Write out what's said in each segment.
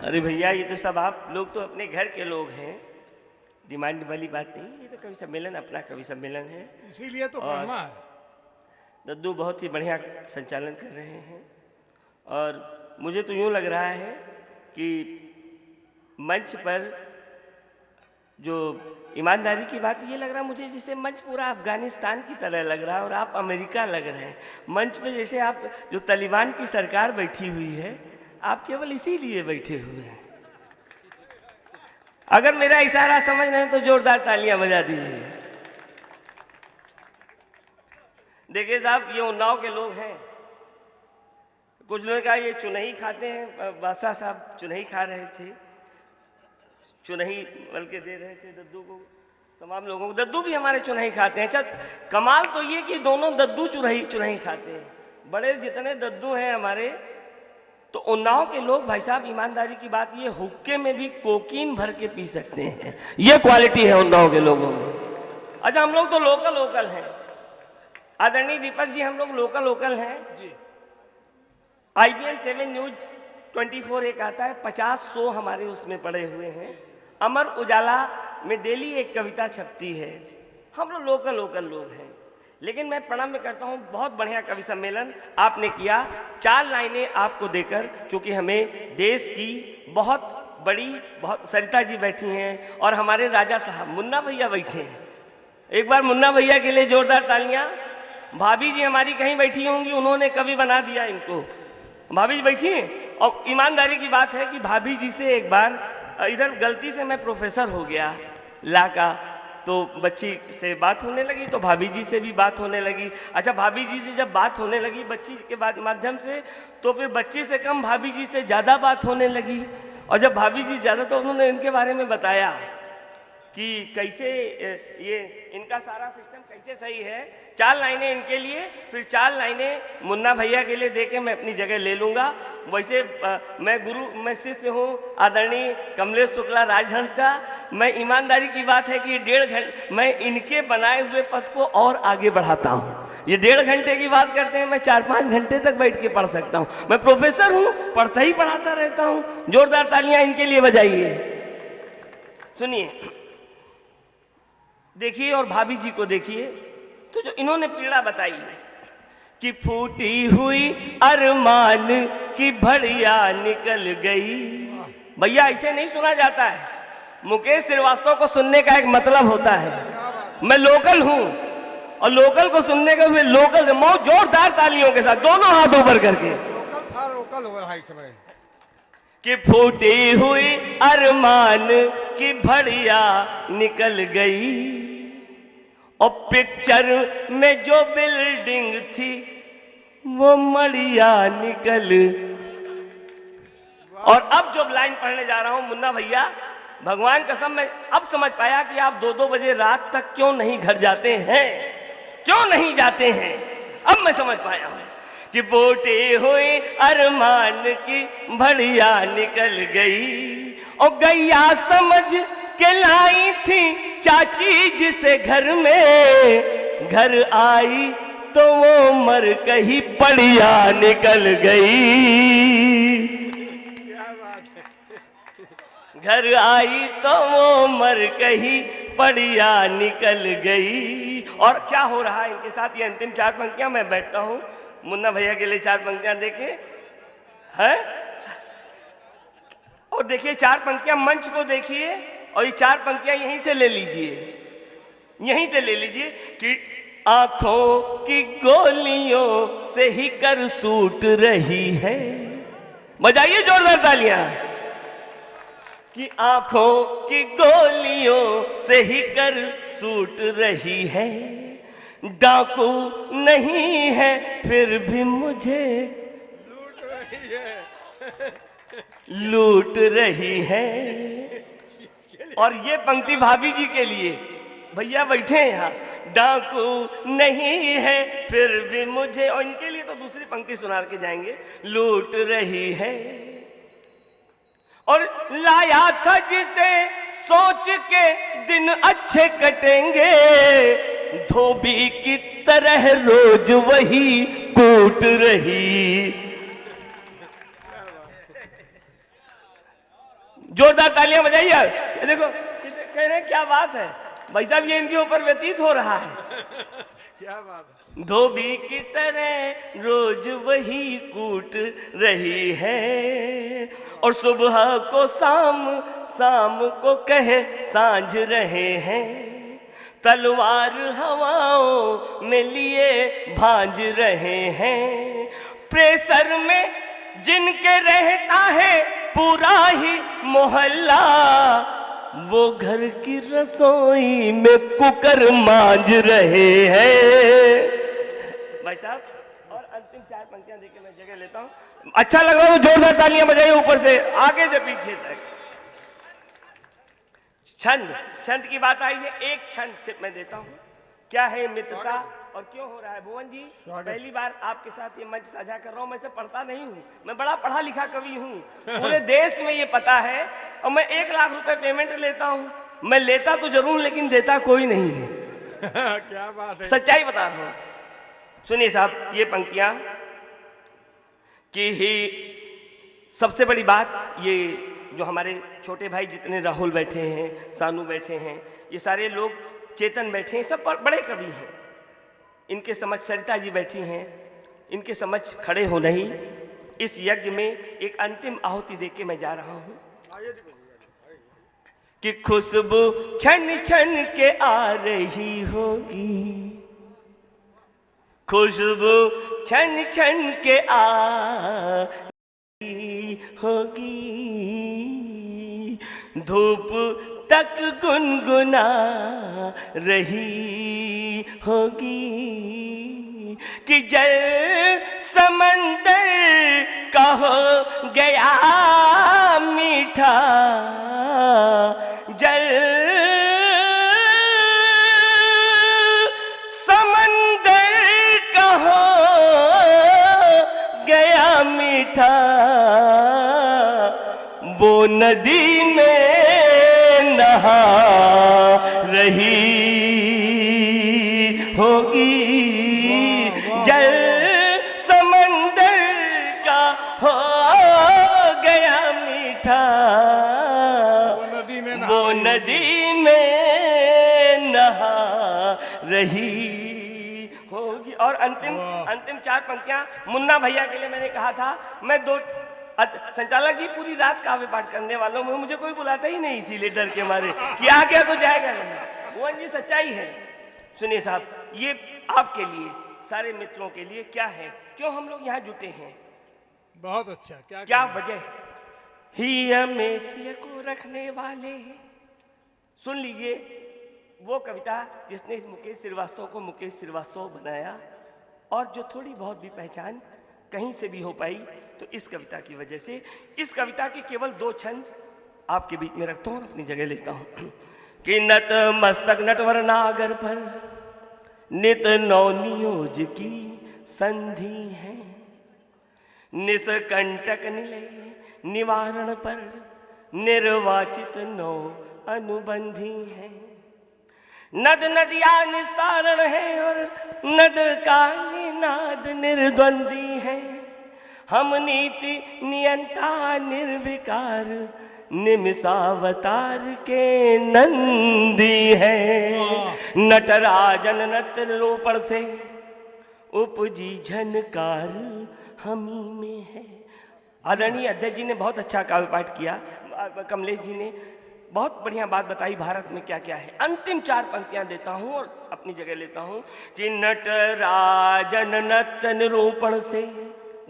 अरे भैया, ये तो सब आप लोग तो अपने घर के लोग हैं, डिमांड वाली बात नहीं। ये तो कवि सम्मेलन, अपना कवि सम्मेलन है, इसीलिए तो और पढ़ना है। दद्दू बहुत ही बढ़िया संचालन कर रहे हैं। और मुझे तो यूँ लग रहा है कि मंच पर जो ईमानदारी की बात, ये लग रहा है मुझे जैसे मंच पूरा अफगानिस्तान की तरह लग रहा है और आप अमेरिका लग रहे हैं। मंच पे जैसे आप जो तालिबान की सरकार बैठी हुई है, आप केवल इसीलिए बैठे हुए हैं। अगर मेरा इशारा समझ रहे हैं तो जोरदार तालियां बजा दीजिए। देखिए साहब, ये उन्नाव के लोग हैं। कुछ लोगों का ये चुनही खाते हैं, बादशाह साहब चुनही खा रहे थे, चुनही बल्कि दे रहे थे दद्दू को, तमाम लोगों को। दद्दू भी हमारे चुनही खाते हैं। अच्छा, कमाल तो ये कि दोनों दद्दू चुनही खाते हैं। बड़े जितने दद्दू हैं हमारे, तो उन्नाव के लोग भाई साहब, ईमानदारी की बात, ये हुक्के में भी कोकीन भर के पी सकते हैं। ये क्वालिटी है उन्नाव के लोगों में। अच्छा, हम लोग तो लोकल हैं। आदरणीय दीपक जी, हम लोग लोकल हैं जी। IBN 7 न्यूज 24 एक आता है, 50-100 हमारे उसमें पड़े हुए हैं। अमर उजाला में डेली एक कविता छपती है। हम लोग लोकल लोग हैं। लेकिन मैं प्रणाम में करता हूँ, बहुत बढ़िया कवि सम्मेलन आपने किया। 4 लाइनें आपको देकर, चूँकि हमें देश की बहुत सरिता जी बैठी हैं और हमारे राजा साहब मुन्ना भैया बैठे हैं। एक बार मुन्ना भैया के लिए जोरदार तालियां। भाभी जी हमारी कहीं बैठी होंगी, उन्होंने कवि बना दिया इनको। भाभी जी बैठी हैं। और ईमानदारी की बात है कि भाभी जी से एक बार इधर गलती से मैं प्रोफेसर हो गया ला का, तो बच्ची से बात होने लगी, तो भाभी जी से भी बात होने लगी। अच्छा, भाभी जी से जब बात होने लगी बच्ची के माध्यम से, तो फिर बच्ची से कम भाभी जी से ज़्यादा बात होने लगी। और जब भाभी जी ज़्यादा, तो उन्होंने इनके बारे में बताया कि कैसे ये इनका सारा सिस्टम कैसे सही है। 4 लाइनें इनके लिए, फिर 4 लाइनें मुन्ना भैया के लिए देके मैं अपनी जगह ले लूँगा। वैसे मैं शिष्य हूँ आदरणीय कमलेश शुक्ला राजहंस का। मैं ईमानदारी की बात है कि 1.5 घंटे मैं इनके बनाए हुए पथ को और आगे बढ़ाता हूँ। ये 1.5 घंटे की बात करते हैं, मैं 4-5 घंटे तक बैठ के पढ़ सकता हूँ। मैं प्रोफेसर हूँ, पढ़ता ही पढ़ाता रहता हूँ। जोरदार तालियाँ इनके लिए बजाइए। सुनिए, देखिए और भाभी जी को देखिए, तो जो इन्होंने पीड़ा बताई कि फूटी हुई अरमान की भड़िया निकल गई। भैया, ऐसे नहीं सुना जाता है। मुकेश श्रीवास्तव को सुनने का एक मतलब होता है। मैं लोकल हूं और लोकल को सुनने का भी लोकल से मौत। जोरदार तालियों के साथ दोनों हाथ ऊपर करके लोकल हो रहा है समय कि फूटी हुई अरमान की भड़िया निकल गई और पिक्चर में जो बिल्डिंग थी वो मड़िया निकल। और अब जो लाइन पढ़ने जा रहा हूं मुन्ना भैया, भगवान कसम मैं अब समझ पाया कि आप 2-2 बजे रात तक क्यों नहीं घर जाते हैं, क्यों नहीं जाते हैं। अब मैं समझ पाया हूं कि बोटे हुए अरमान की भड़िया निकल गई और गैया समझ के लाई थी चाची जिसे घर में, घर आई तो वो मर कहीं पड़िया निकल गई। घर आई तो वो मर कहीं पड़िया निकल गई। और क्या हो रहा है इनके साथ, ये अंतिम 4 पंक्तियां मैं बैठता हूं मुन्ना भैया के लिए 4 पंक्तियां देखे हैं। और देखिए 4 पंक्तियां मंच को देखिए और ये 4 पंक्तियां यहीं से ले लीजिए, यहीं से ले लीजिए कि आंखों की गोलियों से ही कर सूट रही है। बजाइए जोरदार तालियां। कि आंखों की गोलियों से ही कर सूट रही है, डाकू नहीं है फिर भी मुझे लूट रही है। और ये पंक्ति भाभी जी के लिए, भैया बैठे हैं यहाँ, डाकू नहीं है फिर भी मुझे, और इनके लिए तो दूसरी पंक्ति सुना के जाएंगे, लूट रही है। और लाया था जिसे सोच के दिन अच्छे कटेंगे, धोबी की तरह रोज वही कूट रही। जोरदार तालियां बजाइए। ये देखो कह रहे हैं क्या बात है भाई साहब, ये इनके ऊपर व्यतीत हो रहा है। क्या बात है। धोबी की तरह रोज वही कूट रही है, और सुबह को शाम, शाम को कहे सांझ रहे हैं। तलवार हवाओं में लिए भांज रहे हैं। प्रेशर में जिनके रहता है पूरा ही मोहल्ला, वो घर की रसोई में कुकर मांज रहे हैं। भाई साहब, और अंतिम 4 पंक्तियां देके मैं जगह लेता हूं। अच्छा लग रहा है तो जोरदार तालियां बजाइए, ऊपर से आगे से पीछे तक। छंद, छंद की बात आई है, एक छंद से मैं देता हूं। क्या है मित्रता और क्यों हो रहा है? भुवन जी, पहली बार आपके साथ ये मंच साझा कर रहा हूं। मैं से पढ़ता नहीं हूं, मैं बड़ा पढ़ा लिखा कवि हूं, पूरे देश में ये पता है। और मैं 1 लाख रुपए पेमेंट लेता हूं। मैं लेता तो जरूर, लेकिन देता कोई नहीं है। क्या बात है। सच्चाई बता रहा हूं। सुनिए साहब, ये पंक्तियां कि ही सबसे बड़ी बात, ये जो हमारे छोटे भाई जितने राहुल बैठे हैं, सानू बैठे हैं, ये सारे लोग, चेतन बैठे हैं, सब बड़े कवि हैं। इनके समझ सरिता जी बैठी हैं, इनके समझ खड़े हो नहीं। इस यज्ञ में एक अंतिम आहुति दे के मैं जा रहा हूं कि खुशबू छन छन के आ रही होगी, खुशबू छन छन के आ रही होगी, धूप तक गुनगुना रही होगी, कि जल समंदर का हो गया मीठा, जल समंदर का हो गया मीठा, वो नदी में नहा रही होगी, जल समंदर का हो गया मीठा, वो नदी में नहा रही होगी। और अंतिम 4 पंक्तियां मुन्ना भैया के लिए मैंने कहा था। मैं 2 संचालक जी, पूरी रात काव्य पाठ करने वालों में मुझे कोई बुलाता ही नहीं, इसीलिए डर के मारे कि आ गया तो जाएगा नहीं। भुवन जी, सच्चाई है। सुनिए साहब, ये आपके लिए, सारे मित्रों के लिए क्या है, क्यों हम लोग यहाँ जुटे हैं, बहुत अच्छा। क्या वजह ही हमें को रखने वाले। सुन लीजिए वो कविता जिसने मुकेश श्रीवास्तव को मुकेश श्रीवास्तव बनाया, और जो थोड़ी बहुत भी पहचान कहीं से भी हो पाई तो इस कविता की वजह से। इस कविता के केवल 2 छंद आपके बीच में रखता हूं, अपनी जगह लेता हूं कि नत मस्तक नटवर नागर पर नित नवनियोज की संधि है, निष्कंटक निलय निवारण पर निर्वाचित नौ अनुबंधी है। नद नदिया निस्तारण है और नद का निनाद निर्द्वंदी है। हम नीति नियंता निर्विकार निमिषावतार के नंदी है। नटराजन नट रूपण से उपजी झनकार हमी में है। आदरणीय अध्यक्ष जी ने बहुत अच्छा काव्य पाठ किया, कमलेश जी ने बहुत बढ़िया बात बताई भारत में क्या क्या है। अंतिम 4 पंक्तियां देता हूं और अपनी जगह लेता हूं कि नटराजन नट निरूपण से,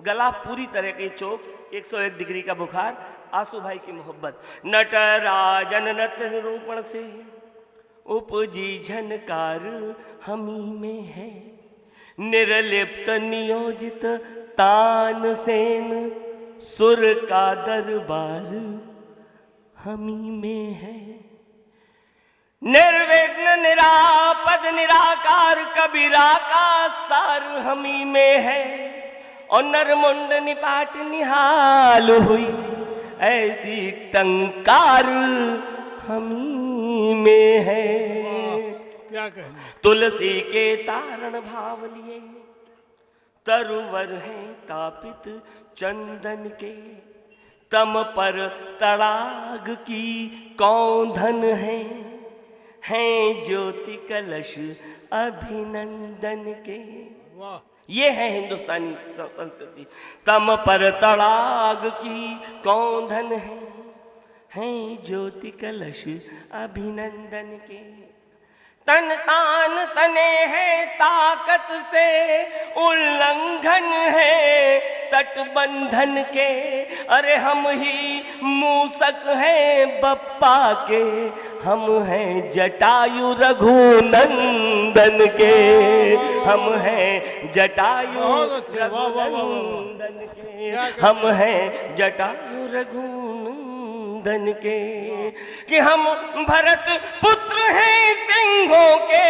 गला पूरी तरह के चोक, 101 डिग्री का बुखार, आंसू भाई की मोहब्बत। नटराजन नट निरूपण से उपजी झनकार हमी में है। निर्लिप्त नियोजित तान सेन सुर का दरबार हमी में है। निर्विघ्न निरापद निराकार कबीरा का सार हमी में है। और नरमुंड निपाट निहाल हुई ऐसी टंकार हमी में है। क्या कहना। तुलसी के तारण भाव लिए तरुवर हैं तापित चंदन के, तम पर तड़ाग की कौंधन हैं ज्योति कलश अभिनंदन के। वाह ये है हिंदुस्तानी संस्कृति। तम पर तड़ाग की कौंधन हैं ज्योति कलश अभिनंदन के। तन तान तने है ताकत से उल्लंघन है तटबंधन के। अरे हम ही मूसक हैं बप्पा के, हम हैं जटायु रघुनंदन के, हम हैं जटायु रघुनंदन के, हम हैं जटायु रघुनंदन के। कि हम भरत पुत्र हैं सिंहों के,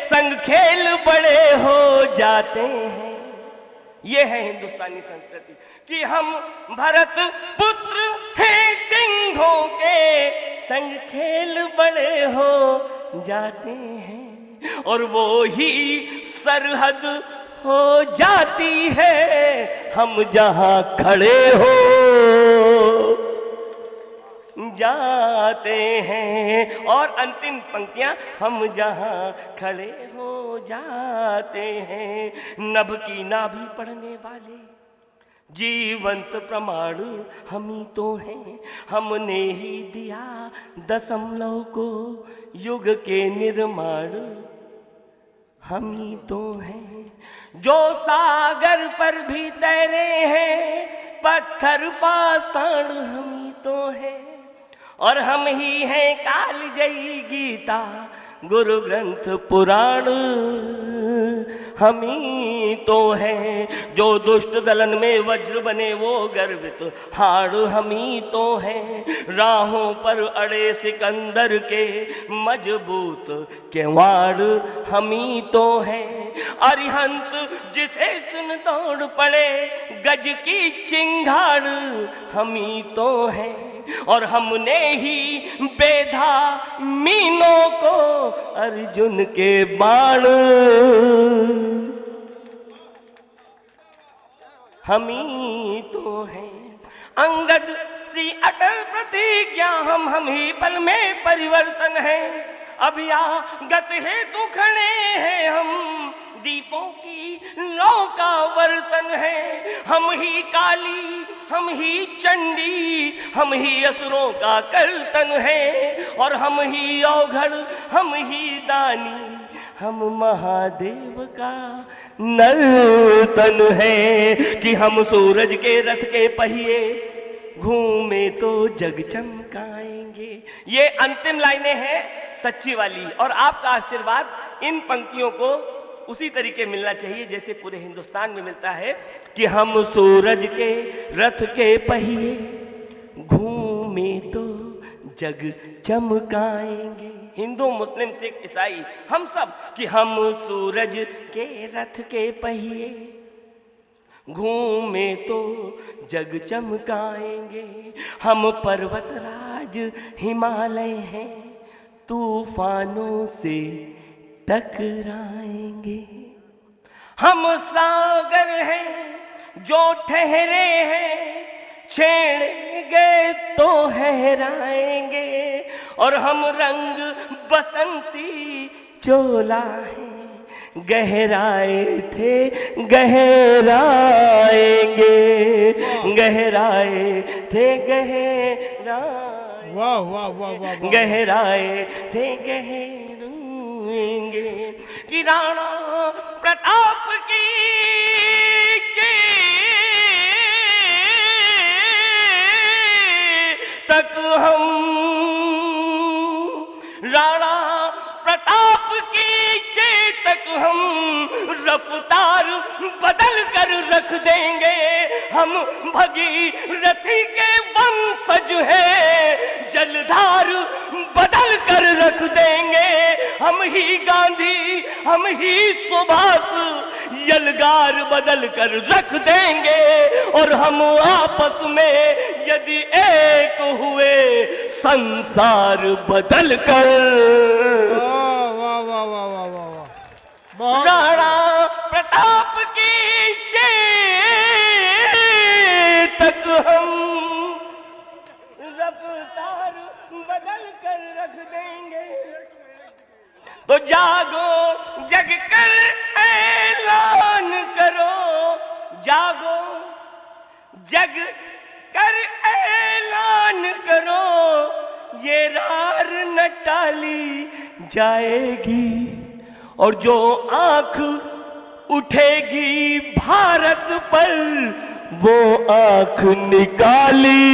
संग खेल बड़े हो जाते हैं। ये है हिंदुस्तानी संस्कृति कि हम भरत पुत्र हैं सिंहों के, संग खेल बड़े हो जाते हैं। और वो ही सरहद हो जाती है हम जहां खड़े हो जाते हैं। और अंतिम पंक्तियां, हम जहां खड़े हो जाते हैं। नभ की नाभि पढ़ने वाले जीवंत प्रमाण हम ही तो हैं। हमने ही दिया दशमलव को युग के निर्माण हम ही तो हैं। जो सागर पर भी तैरे हैं पत्थर पाषाण हम ही तो हैं। और हम ही हैं कालजयी गीता गुरु ग्रंथ पुराण हम ही तो हैं। जो दुष्ट दलन में वज्र बने वो गर्वित हाड़ हम ही तो हैं। राहों पर अड़े सिकंदर के मजबूत केवाड़ हम ही तो हैं। अरिहंत जिसे सुन दौड़ पड़े गज की चिंगाड़ हम ही तो हैं। और हमने ही बेधा मीनों को अर्जुन के बाण हम ही तो हैं। अंगद सी अटल प्रतिज्ञा हम ही पल में परिवर्तन है। अभ्यागत हेतु खड़े हैं हम दीपों की लौ का वर्तन है। हम ही काली हम ही चंडी हम ही असुरों का कर्तन है। और हम ही औघड़ हम ही दानी हम महादेव का नर्तन है। कि हम सूरज के रथ के पहिए घूमे तो जग चमकाएंगे। ये अंतिम लाइनें हैं सच्ची वाली। और आपका आशीर्वाद इन पंक्तियों को उसी तरीके मिलना चाहिए जैसे पूरे हिंदुस्तान में मिलता है कि हम सूरज के रथ के पहिए घूमे तो जग चमकाएंगे। हिंदू मुस्लिम सिख ईसाई हम सब कि हम सूरज के रथ के पहिए घूमे तो जग चमकाएंगे। हम पर्वतराज हिमालय हैं तूफानों से टकराएंगे। हम सागर हैं जो ठहरे हैं छेड़ेंगे तो लहराएंगे। और हम रंग बसंती चोला है गहराए थे गहराएंगे। गहराए थे गहराए वाह वाह वाह वाह गहराए थे गहराएंगे। कि राणा प्रताप की तक हम राणा प्रताप की चेतक हम रफ्तार बदल कर रख देंगे। हम भगीरथी के वंशज हैं जलधार बदल कर रख देंगे। हम ही गांधी हम ही सुभाष यलगार बदल कर रख देंगे। और हम आपस में यदि एक हुए संसार बदल कर वाह वाह वाह वाह वाह वाह वाह राणा प्रताप की चेतक हम रफ्तार बदल कर रख देंगे। तो जागो जग कर ऐलान करो, जागो जग कर ऐलान करो, ये रार न टाली जाएगी। और जो आंख उठेगी भारत पर वो आंख निकाली